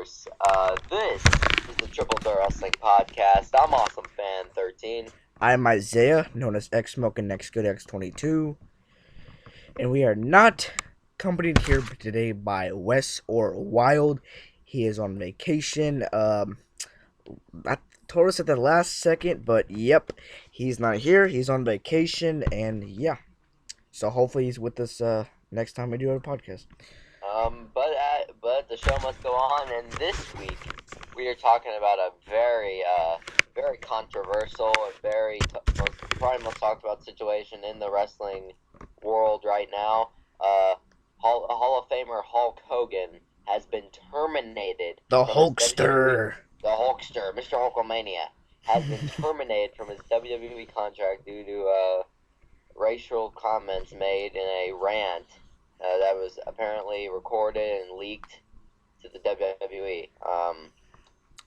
universe. This is the Triple Threat Wrestling Podcast. I'm Awesome Fan 13. I'm Isaiah, known as X Smoking X Good X22, and we are not accompanied here today by Wes or WyLd. He is on vacation. I told us at the last second, but yep, he's not here. He's on vacation, and yeah, so hopefully he's with us next time we do our podcast. But the show must go on, and this week we are talking about a very controversial and probably most talked about situation in the wrestling world right now. Hall of Famer Hulk Hogan has been terminated. The from his Hulkster. The Hulkster, Mr. Hulkamania, has been terminated from his WWE contract due to racial comments made in a rant that was apparently recorded and leaked to the WWE.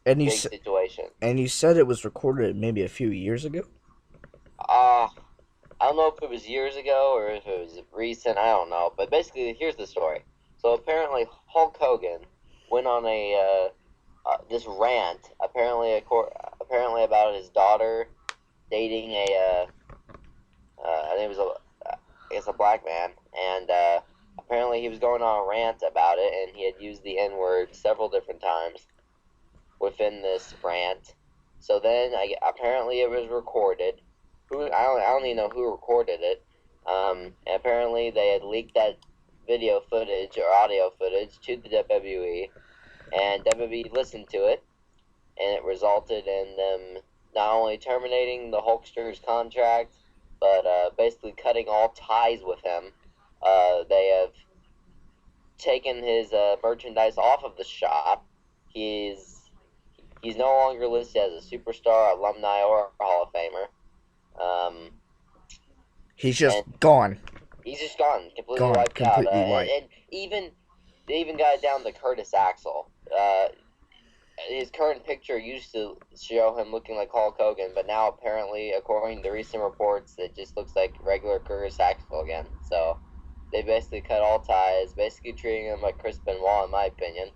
And you Big situation. And you said it was recorded maybe a few years ago? I don't know if it was years ago or if it was recent. I don't know. But basically, here's the story. So apparently, Hulk Hogan went on this rant. Apparently about his daughter dating I think it was a black man, and apparently he was going on a rant about it, and he had used the N-word several different times within this rant. So then, apparently it was recorded. I don't even know who recorded it. And apparently they had leaked that video footage or audio footage to the WWE, and WWE listened to it, and it resulted in them not only terminating the Hulkster's contract, but basically cutting all ties with him. They have taken his merchandise off of the shop. He's no longer listed as a superstar, alumni, or Hall of Famer. He's just gone. He's just gone, completely wiped out. And they even got it down to Curtis Axel. His current picture used to show him looking like Hulk Hogan, but now apparently, according to recent reports, it just looks like regular Curtis Axel again. So they basically cut all ties, basically treating him like Chris Benoit, in my opinion.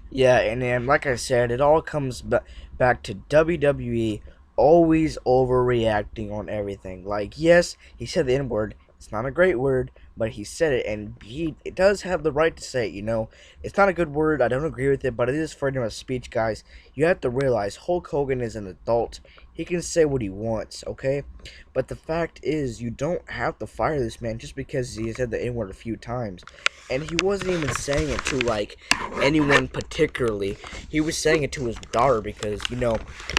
Yeah, and like I said, it all comes back to WWE always overreacting on everything. Like, yes, he said the N-word. It's not a great word, but he said it, and it does have the right to say it, you know. It's not a good word, I don't agree with it, but it is freedom of speech, guys. You have to realize Hulk Hogan is an adult. He can say what he wants, okay? But the fact is, you don't have to fire this man just because he said the N-word a few times. And he wasn't even saying it to, like, anyone particularly. He was saying it to his daughter because, you know,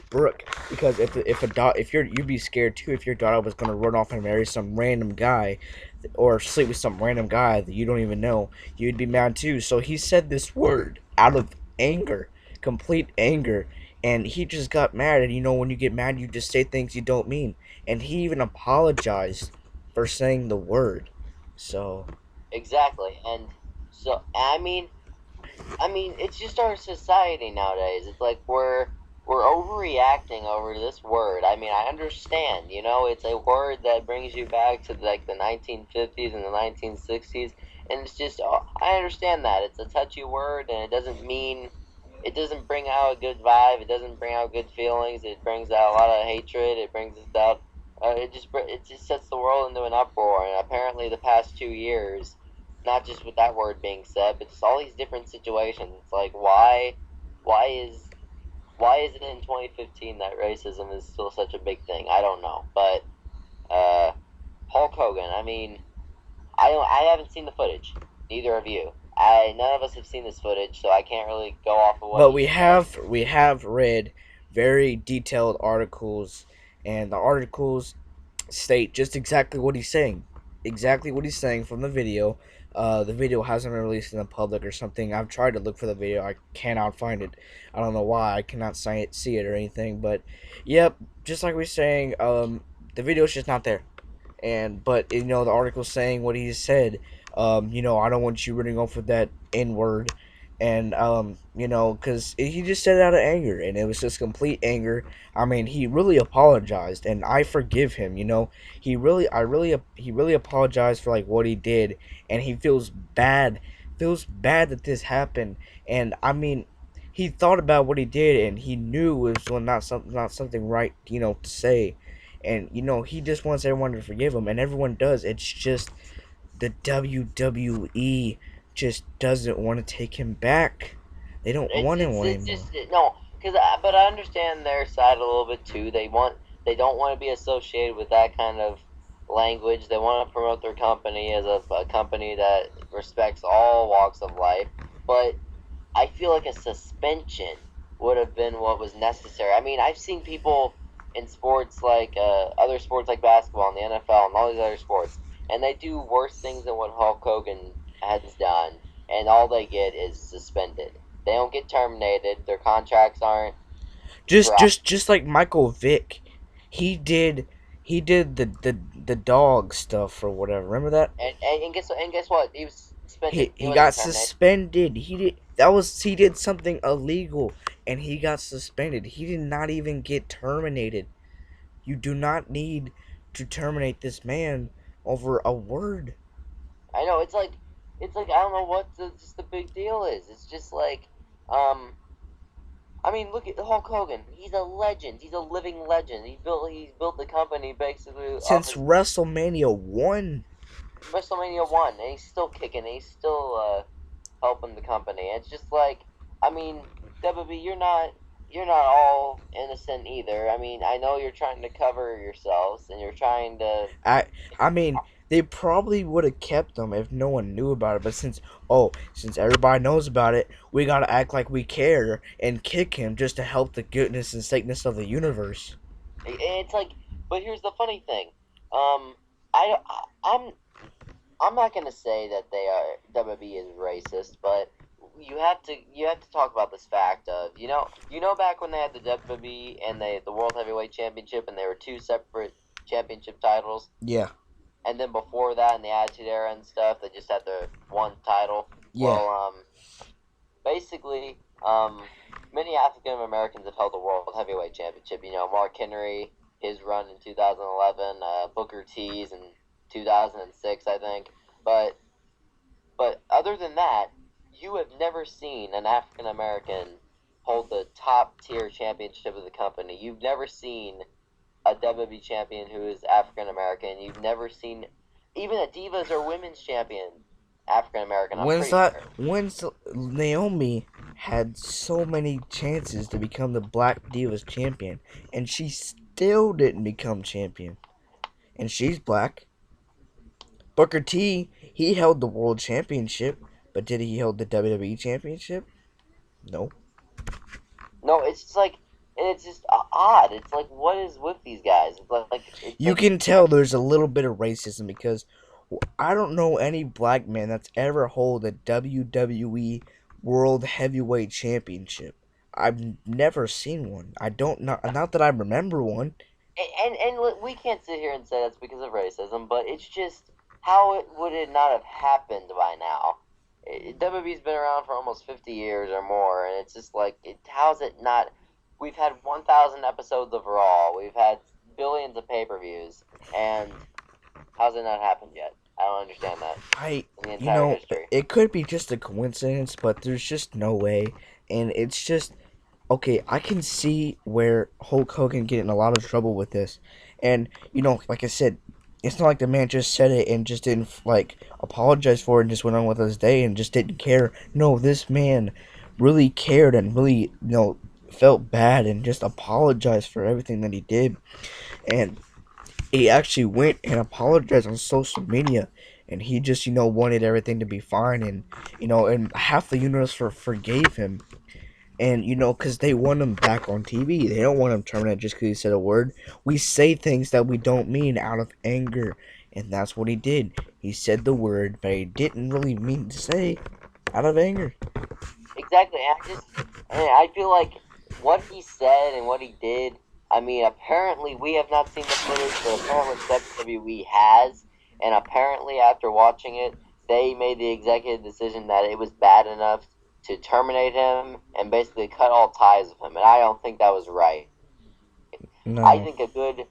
Brooke. Because you'd be scared too if your daughter was gonna run off and marry some random guy, or sleep with some random guy that you don't even know. You'd be mad too. So he said this word out of anger, complete anger, and he just got mad. And you know, when you get mad, you just say things you don't mean. And he even apologized for saying the word. So exactly, and so I mean, it's just our society nowadays. It's like we're overreacting over this word. I mean, I understand, you know, it's a word that brings you back to like the 1950s and the 1960s, and it's just, I understand that. It's a touchy word, and it doesn't bring out a good vibe, it doesn't bring out good feelings, it brings out a lot of hatred, it brings out, it just sets the world into an uproar, and apparently the past 2 years, not just with that word being said, but just all these different situations, it's like, why is it in 2015 that racism is still such a big thing? I don't know. But Hulk Hogan, I mean, I haven't seen the footage. Neither of you. None of us have seen this footage, so I can't really go off of what. But we have read very detailed articles, and the articles state just exactly what he's saying. Exactly what he's saying from the video. The video hasn't been released in the public or something. I've tried to look for the video. I cannot find it. I don't know why. I cannot see it or anything. But, yep, just like we are saying, the video's just not there. But, you know, the article's saying what he said. You know, I don't want you running off with that N-word. And, you know, because he just said it out of anger. And it was just complete anger. I mean, he really apologized. And I forgive him, you know. He really apologized for, like, what he did. And he feels bad feels bad that this happened. And I mean, he thought about what he did, and he knew it was not something right, to say. And he just wants everyone to forgive him, and everyone does. It's just the WWE just doesn't want to take him back. They don't It's want him it's it's anymore. just no, but I understand their side a little bit too. They don't want to be associated with that kind of language. They want to promote their company as a company that respects all walks of life. But I feel like a suspension would have been what was necessary. I mean, I've seen people in sports like other sports like basketball and the NFL and all these other sports, and they do worse things than what Hulk Hogan has done, and all they get is suspended. They don't get terminated. Their contracts aren't Just dropped. just just like Michael Vick, he did he did the dog stuff or whatever. Remember that? And guess what? He was suspended. He He wasn't got even terminated. suspended. He did something illegal and he got suspended. He did not even get terminated. You do not need to terminate this man over a word. I know it's like I don't know what just the big deal is. It's just like um I mean, look at Hulk Hogan. He's a legend. He's a living legend. He's built the company basically off Since his WrestleMania 1, WrestleMania one, and he's still kicking. And he's still helping the company. It's just like, I mean, WB, you're not all innocent either. I mean, I know you're trying to cover yourselves and you're trying to. I I mean, they probably would have kept them if no one knew about it. But since everybody knows about it, we gotta act like we care and kick him just to help the goodness and sakeness of the universe. It's like, but here's the funny thing. Um, I'm not gonna say that they are WB is racist, but you have to talk about this fact of back when they had the WB and the World Heavyweight Championship and they were two separate championship titles, Yeah, and then before that in the Attitude Era and stuff they just had the one title. yeah, Well, basically, many African Americans have held the World Heavyweight Championship. Mark Henry, his run in 2011, Booker T's in 2006, I think. But other than that, you have never seen an African American hold the top tier championship of the company. You've never seen a WWE champion who is African American. You've never seen even a Divas or Women's champion African American. I'm when's pretty that? sure. When's Naomi had so many chances to become the Black Divas champion, and she still didn't become champion. And she's black. Booker T, he held the world championship, but did he hold the WWE championship? No. No, it's just like, and it's just odd. It's like, what is with these guys? It's like You can tell there's a little bit of racism because I don't know any black man that's ever hold a WWE World Heavyweight Championship. I've never seen one. I don't not that I remember one. and we can't sit here and say that's because of racism, but it's just how would it not have happened by now? WWE's been around for almost 50 years or more, and it's just like, how's it not? We've had 1,000 episodes of Raw, we've had billions of pay-per-views, and how's it not happened yet? I don't understand that I in the entire history. it could be just a coincidence, but there's just no way. And it's just okay, I can see where Hulk Hogan get in a lot of trouble with this, and like I said, it's not like the man just said it and just didn't like apologize for it and just went on with his day and just didn't care. No, this man really cared and really felt bad and just apologized for everything that he did, and he actually went and apologized on social media. And he just, wanted everything to be fine, and and half the universe forgave him, and because they want him back on TV. They don't want him terminated just because he said a word. We say things that we don't mean out of anger, and that's what he did. He said the word, but he didn't really mean to say out of anger. Exactly. And I feel like what he said and what he did. I mean, apparently we have not seen the footage, but apparently WWE has, and apparently after watching it, they made the executive decision that it was bad enough to terminate him and basically cut all ties with him. And I don't think that was right. I No, think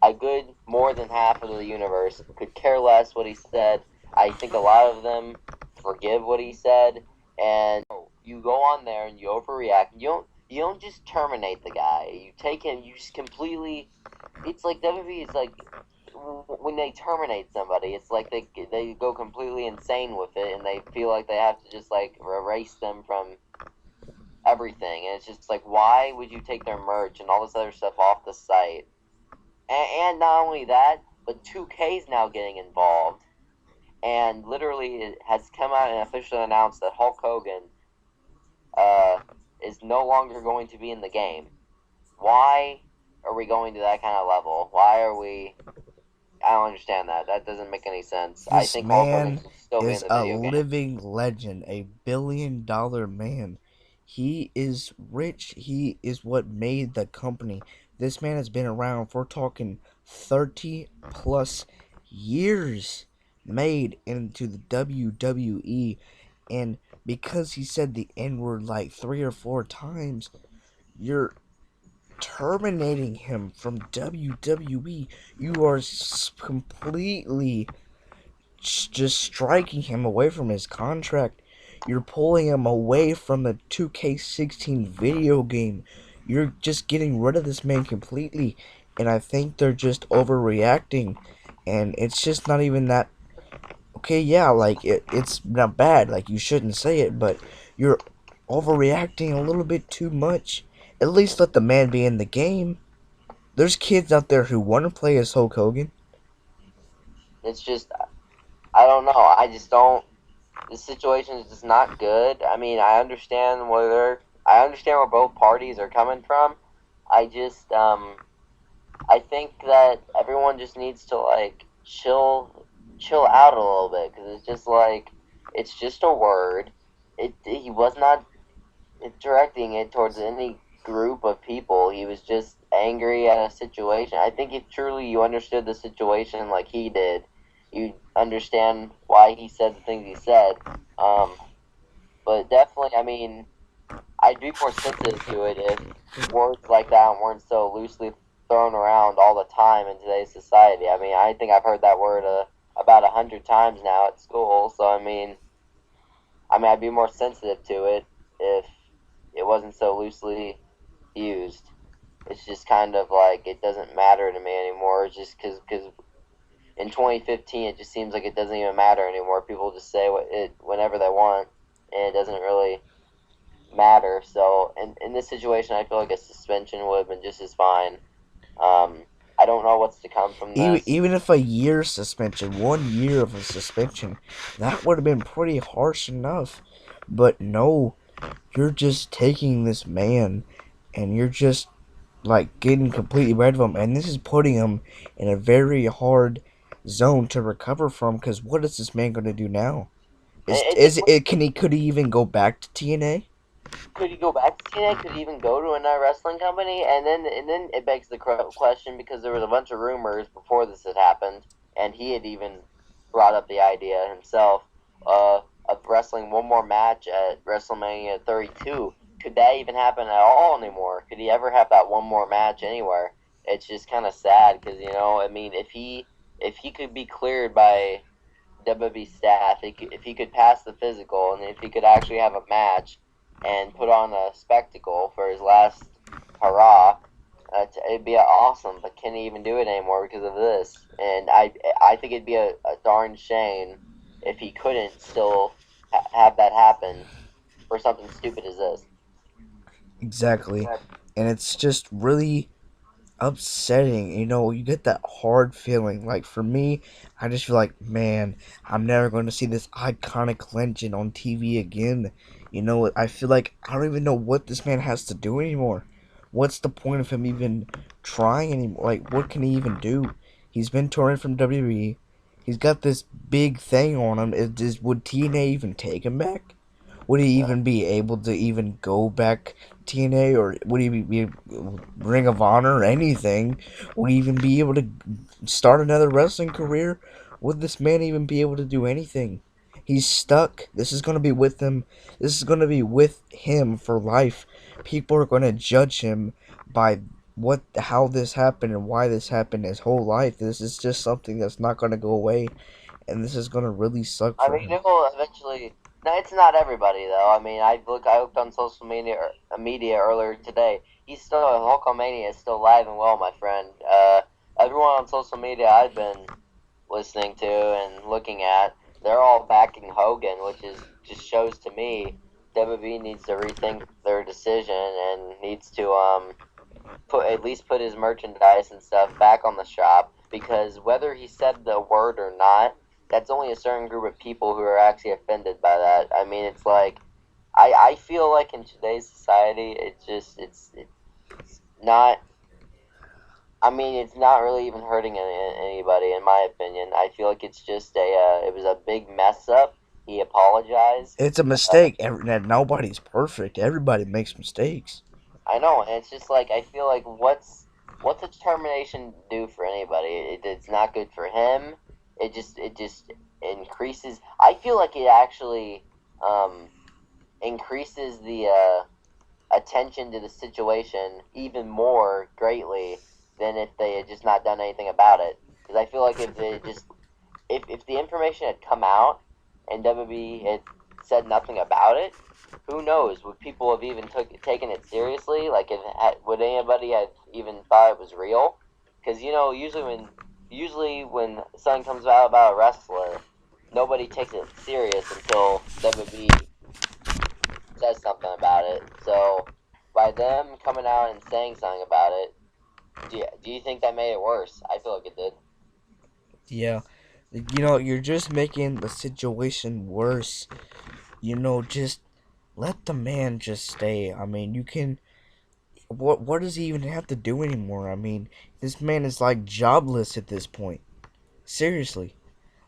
a good more than half of the universe could care less what he said. I think a lot of them forgive what he said, And you go on there and you overreact. You don't just terminate the guy. You take him. You just completely. It's like WWE is like when they terminate somebody. It's like they go completely insane with it, and they feel like they have to just like erase them from everything. And it's just like, why would you take their merch and all this other stuff off the site? And not only that, but 2K is now getting involved, and literally it has come out and officially announced that Hulk Hogan uh, is no longer going to be in the game. Why are we going to that kind of level? Why are we? I don't understand that. That doesn't make any sense. I This think Hulk Hogan man should still be in is the a video game. living legend, a $1 billion man. He is rich. He is what made the company. This man has been around for talking 30 plus years, made into the WWE. And because he said the N word like 3 or 4 times, you're terminating him from WWE. You are completely just striking him away from his contract. You're pulling him away from the 2K16 video game. You're just getting rid of this man completely. And I think they're just overreacting. And it's just not even that. Okay, yeah, like, it's not bad. Like, you shouldn't say it, but you're overreacting a little bit too much. At least let the man be in the game. There's kids out there who want to play as Hulk Hogan. It's just, I don't know. I just don't. The situation is just not good. I mean, I understand where both parties are coming from. I just, I think that everyone just needs to like chill out a little bit because it's just like it's just a word. He was not directing it towards any group of people. He was just angry at a situation. I think if truly you understood the situation like he did, you understand why he said the things he said. Um, but definitely, I mean, I'd be more sensitive to it if words like that weren't so loosely thrown around all the time in today's society. I mean, I think I've heard that word about 100 times now at school. So I mean, I'd be more sensitive to it if it wasn't so loosely used. It's just kind of like it doesn't matter to me anymore. It's just because in 2015 it just seems like it doesn't even matter anymore. People just say what it whenever they want, and it doesn't really matter. So in this situation, I feel like a suspension would have been just as fine. I don't know what's to come from Even this. even if a year suspension, 1 year of a suspension, that would have been pretty harsh enough. But no, you're just taking this man and you're just like getting completely rid of him, and this is putting him in a very hard zone to recover from. Because what is this man going to do now? It's a Can he could he even go back to TNA? could he go back to TNA? Could he even go to another wrestling company? And then it begs the question because there was a bunch of rumors before this had happened, and he had even brought up the idea himself of wrestling one more match at WrestleMania 32. Could that even happen at all anymore? Could he ever have that one more match anywhere? It's just kind of sad because I mean, if he could be cleared by WWE staff, if he could pass the physical, and if he could actually have a match and put on a spectacle for his last hurrah, it'd be awesome. But can he even do it anymore because of this? And I think it'd be a darn shame if he couldn't still have that happen for something stupid as this. Exactly, and it's just really upsetting. You get that hard feeling. Like for me, I just feel like, man, I'm never going to see this iconic legend on TV again. I feel like I don't even know what this man has to do anymore. What's the point of him even trying anymore? Like, what can he even do? He's been touring from WWE. He's got this big thing on him. Would TNA even take him back? Would he even be able to even go back TNA, or would he be Ring of Honor or anything? Would he even be able to start another wrestling career? Would this man even be able to do anything? He's stuck. This is going to be with him. This is going to be with him for life. People are going to judge him by how this happened and why this happened his whole life. This is just something that's not going to go away, and this is going to really suck I for mean, him. it will eventually. No, it's not everybody though. I mean, I looked on social media earlier today. He's still Hulkamania is still alive and well, my friend. Everyone on social media I've been listening to and looking at, they're all backing Hogan, which is just shows to me WWE needs to rethink their decision and needs to put his merchandise and stuff back on the shop, because whether he said the word or not, that's only a certain group of people who are actually offended by that. I mean, it's like I feel like in today's society, it's not. I mean, it's not really even hurting anybody, in my opinion. I feel like it's just it was a big mess up. He apologized. It's a Uh, mistake. Nobody's perfect. Everybody makes mistakes. I know, and it's just like I feel like what's a termination do for anybody? It's not good for him. It just increases. I feel like it actually um, increases the attention to the situation even more greatly than if they had just not done anything about it. Because I feel like if they just if the information had come out and WB had said nothing about it, who knows? Would people have even taken it seriously? Like, would anybody have even thought it was real? Because usually when something comes out about a wrestler, nobody takes it serious until WB says something about it. So by them coming out and saying something about it, do you think that made it worse? I feel like it did. Yeah. You're just making the situation worse. Just let the man just stay. I mean, you can. What does he even have to do anymore? I mean, this man is like jobless at this point. Seriously.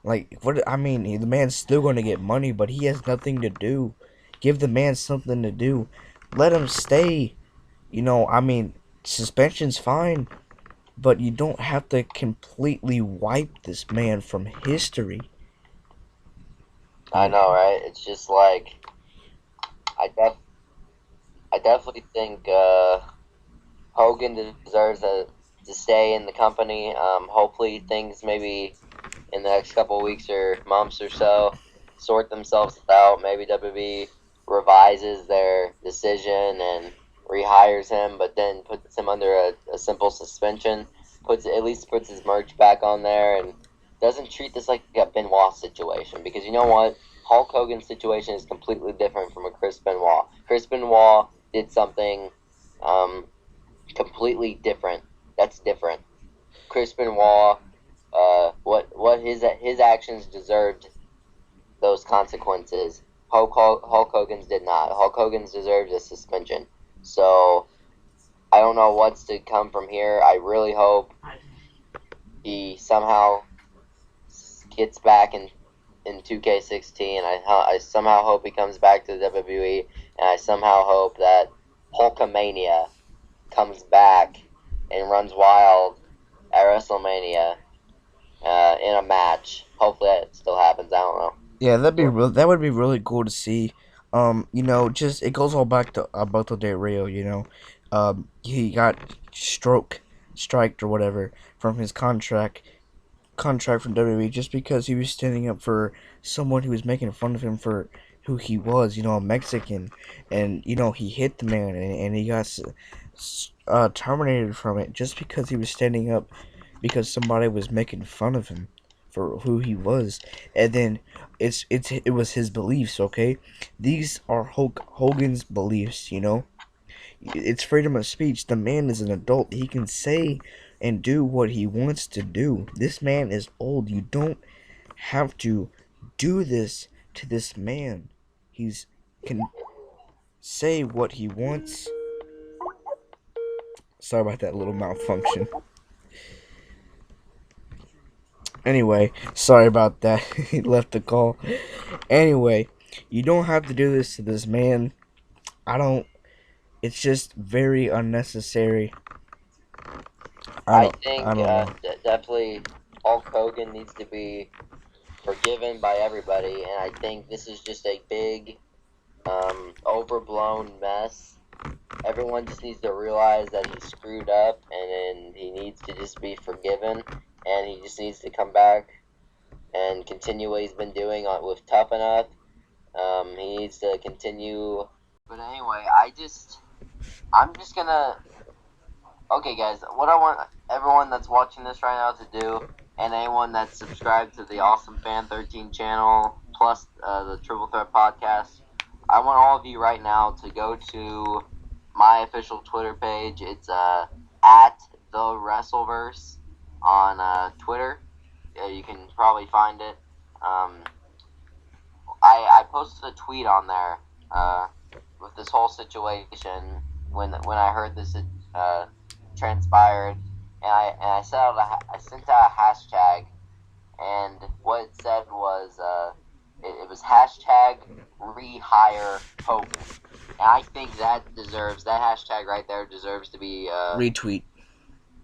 Like, what? I mean, the man's still going to get money, but he has nothing to do. Give the man something to do. Let him stay. I mean, suspension's fine, but you don't have to completely wipe this man from history. I You, know, right? It's just like I def I definitely think Hogan deserves to stay in the company. Hopefully, things maybe in the next couple of weeks or months or so sort themselves out. Maybe WB revises their decision and rehires him, but then puts him under a simple suspension. Puts his merch back on there and doesn't treat this like a Benoit situation, because you know what? Hulk Hogan's situation is completely different from a Chris Benoit. Chris Benoit did something um, completely different. That's different. Chris Benoit, what his actions deserved those consequences. Hulk Hogan's did not. Hulk Hogan's deserves a suspension. So I don't know what's to come from here. I really hope he somehow gets back in 2K16. I somehow hope he comes back to the WWE, and I somehow hope that Hulkamania comes back and runs wild at WrestleMania in a match. Hopefully that still happens. I don't know. yeah, that would be really cool to see. Just it goes all back to Alberto Del Rio. He got striked or whatever from his contract from WWE just because he was standing up for someone who was making fun of him for who he was, a Mexican, and he hit the man and he got terminated from it just because he was standing up because somebody was making fun of him for who he was, and then it was his beliefs. Okay, these are Hogan's beliefs. It's freedom of speech. The man is an adult. He can say and do what he wants to do. This man is old. You don't have to do this to this man. He's can say what he wants. Sorry about that little malfunction. Anyway, sorry about that. He left the call. Anyway, you don't have to do this to this man. I don't. It's just very unnecessary. I I don't. I think don't know. definitely Hulk Hogan needs to be forgiven by everybody, and I think this is just a big overblown mess. Everyone just needs to realize that he screwed up, and then he needs to just be forgiven, and he just needs to come back and continue what he's been doing with Tough Enough, He needs to continue. But anyway, I'm just gonna. Okay, guys, what I want everyone that's watching this right now to do, and anyone that's subscribed to the Awesome Fan 13 channel, plus the Triple Threat podcast, I want all of you right now to go to my official Twitter page. It's at the Wrestleverse on Twitter. You can probably find it. I posted a tweet on there with this whole situation when I heard this transpired, and I sent out a hashtag, and what it said was it was hashtag rehire Hogan, and I think that hashtag right there deserves to be Retweet.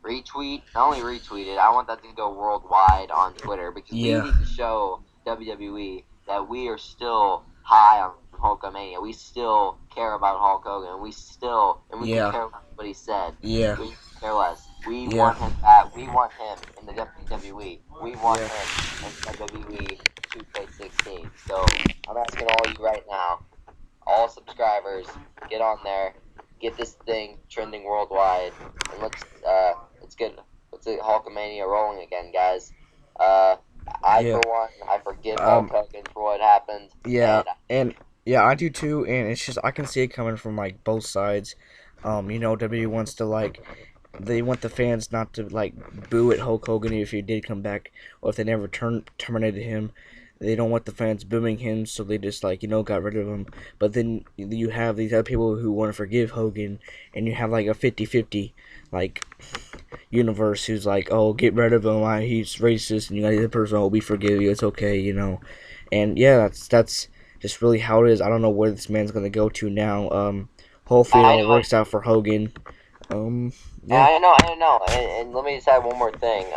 Retweet, not only retweeted, I want that to go worldwide on Twitter because we need to show WWE that we are still high on Hulkamania. We still care about Hulk Hogan. We can care what he said. Yeah. We care less. We want him back. We want him in the WWE. We want him in WWE 2K16. So I'm asking all you right now, all subscribers, get on there, get this thing trending worldwide, and let's get Hulkamania rolling again, guys. For one, I forgive Hulk Hogan for what happened. And I do too. And it's just I can see it coming from like both sides. WWE wants to they want the fans not to boo at Hulk Hogan if he did come back, or if they never terminated him. They don't want the fans booing him, so they just got rid of him. But then you have these other people who want to forgive Hogan, and you have like a 50-50 universe who's like, oh, get rid of him, he's racist, and you got the other person, oh, we forgive you, it's okay, And yeah, that's just really how it is. I don't know where this man's gonna go to now. Hopefully it all works out for Hogan. Yeah. I know. And let me just add one more thing.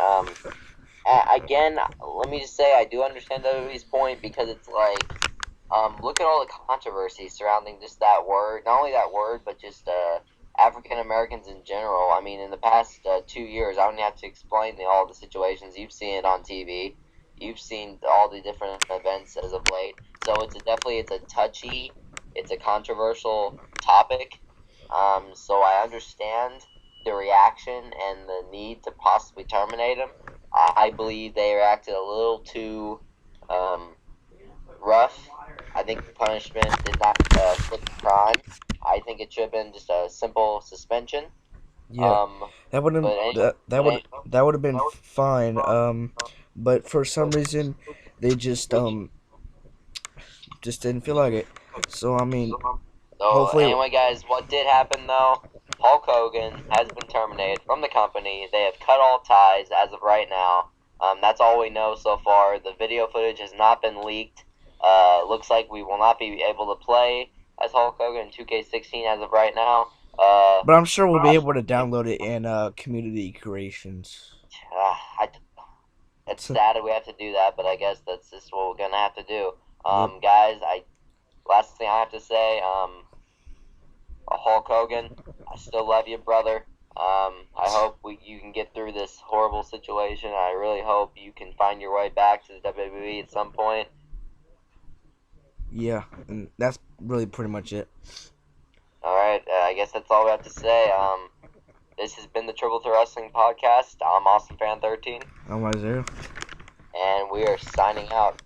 Again, let me just say I do understand WWE's point because it's like, look at all the controversy surrounding just that word. Not only that word, but just African Americans in general. I mean, in the past 2 years, I don't have to explain all the situations. You've seen it on TV. You've seen all the different events as of late. So it's a touchy, it's a controversial topic. So I understand the reaction and the need to possibly terminate him. I believe they reacted a little too rough. I think the punishment did not fit the crime. I think it should have been just a simple suspension. Yeah, that would have been fine. But for some reason, they just didn't feel like it. So I mean, hopefully. Anyway, guys, what did happen though? Hulk Hogan has been terminated from the company. They have cut all ties as of right now. That's all we know so far. The video footage has not been leaked. Looks like we will not be able to play as Hulk Hogan in 2K16 as of right now. But I'm sure we'll be able to download it in community creations. It's sad that we have to do that, but I guess that's just what we're gonna have to do. Yep. Guys, last thing I have to say, Hulk Hogan, I still love you, brother. I hope you can get through this horrible situation. I really hope you can find your way back to the WWE at some point. Yeah, and that's really pretty much it. Alright, I guess that's all we have to say. This has been the Triple Threat Wrestling Podcast. I'm Awesome Fan 13. I'm Isaiah. And we are signing out.